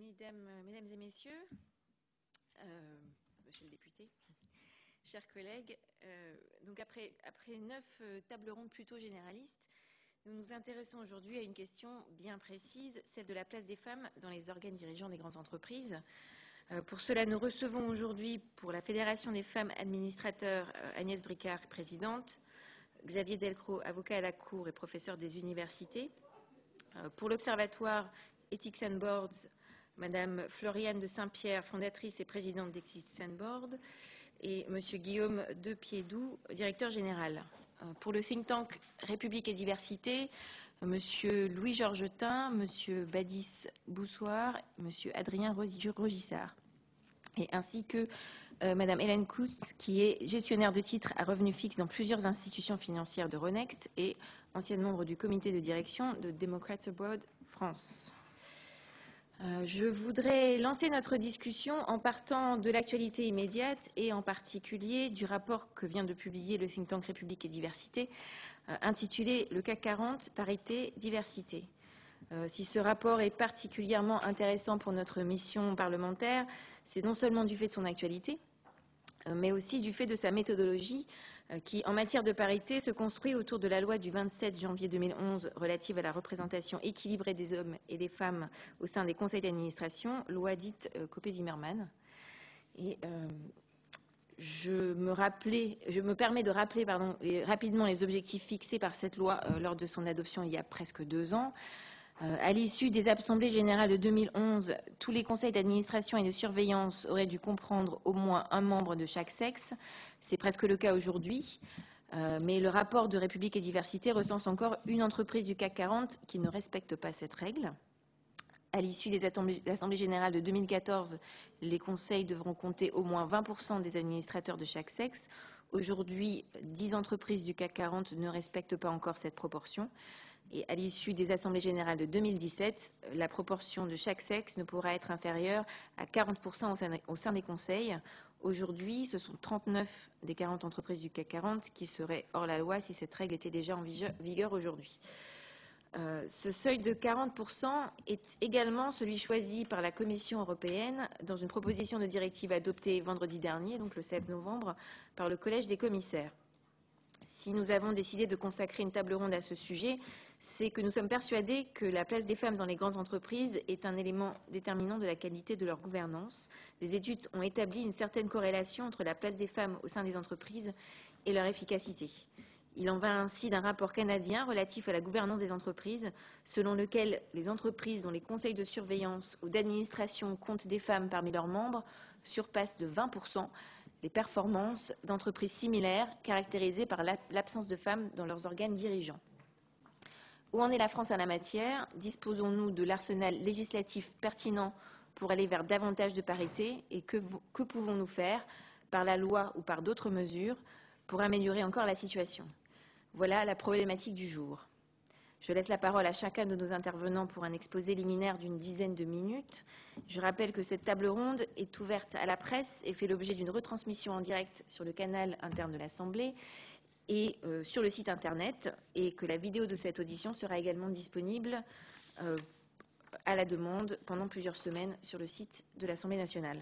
Mesdames et messieurs, monsieur le député, chers collègues, donc après 9 tables rondes plutôt généralistes, nous nous intéressons aujourd'hui à une question bien précise, celle de la place des femmes dans les organes dirigeants des grandes entreprises. Pour cela, nous recevons aujourd'hui pour la Fédération des femmes administrateurs Agnès Bricard, présidente, Xavier Delcros, avocat à la Cour et professeur des universités. Pour l'Observatoire Ethics and Boards, Madame Floriane de Saint-Pierre, fondatrice et présidente d'Ethics and Boards, et Monsieur Guillaume de Piédoux, directeur général. Pour le think tank République et Diversité, Monsieur Louis-Georges Tin, Monsieur Badis Boussoir, Monsieur Adrien Rogissard, et ainsi que Madame Hélène Coutts, qui est gestionnaire de titres à revenus fixes dans plusieurs institutions financières de Ronext et ancienne membre du comité de direction de Democrats Abroad France. Je voudrais lancer notre discussion en partant de l'actualité immédiate et en particulier du rapport que vient de publier le think tank République et Diversité, intitulé « Le CAC 40, parité, diversité ». Si ce rapport est particulièrement intéressant pour notre mission parlementaire, c'est non seulement du fait de son actualité, mais aussi du fait de sa méthodologie qui, en matière de parité, se construit autour de la loi du 27 janvier 2011 relative à la représentation équilibrée des hommes et des femmes au sein des conseils d'administration, loi dite Copé-Zimmermann. Et je me permets de rappeler rapidement les objectifs fixés par cette loi lors de son adoption il y a presque 2 ans. À l'issue des assemblées générales de 2011, tous les conseils d'administration et de surveillance auraient dû comprendre au moins un membre de chaque sexe. C'est presque le cas aujourd'hui, mais le rapport de République et Diversité recense encore une entreprise du CAC 40 qui ne respecte pas cette règle. À l'issue des assemblées générales de 2014, les conseils devront compter au moins 20% des administrateurs de chaque sexe. Aujourd'hui, 10 entreprises du CAC 40 ne respectent pas encore cette proportion. Et à l'issue des assemblées générales de 2017, la proportion de chaque sexe ne pourra être inférieure à 40% au sein des conseils. Aujourd'hui, ce sont 39 des 40 entreprises du CAC 40 qui seraient hors la loi si cette règle était déjà en vigueur aujourd'hui. Ce seuil de 40% est également celui choisi par la Commission européenne dans une proposition de directive adoptée vendredi dernier, donc le 16 novembre, par le Collège des commissaires. Si nous avons décidé de consacrer une table ronde à ce sujet, c'est que nous sommes persuadés que la place des femmes dans les grandes entreprises est un élément déterminant de la qualité de leur gouvernance. Les études ont établi une certaine corrélation entre la place des femmes au sein des entreprises et leur efficacité. Il en va ainsi d'un rapport canadien relatif à la gouvernance des entreprises, selon lequel les entreprises dont les conseils de surveillance ou d'administration comptent des femmes parmi leurs membres surpassent de 20% les performances d'entreprises similaires caractérisées par l'absence de femmes dans leurs organes dirigeants. Où en est la France en la matière? Disposons-nous de l'arsenal législatif pertinent pour aller vers davantage de parité? Et que pouvons-nous faire, par la loi ou par d'autres mesures, pour améliorer encore la situation? Voilà la problématique du jour. Je laisse la parole à chacun de nos intervenants pour un exposé liminaire d'une dizaine de minutes. Je rappelle que cette table ronde est ouverte à la presse et fait l'objet d'une retransmission en direct sur le canal interne de l'Assemblée et sur le site internet, et que la vidéo de cette audition sera également disponible à la demande pendant plusieurs semaines sur le site de l'Assemblée nationale.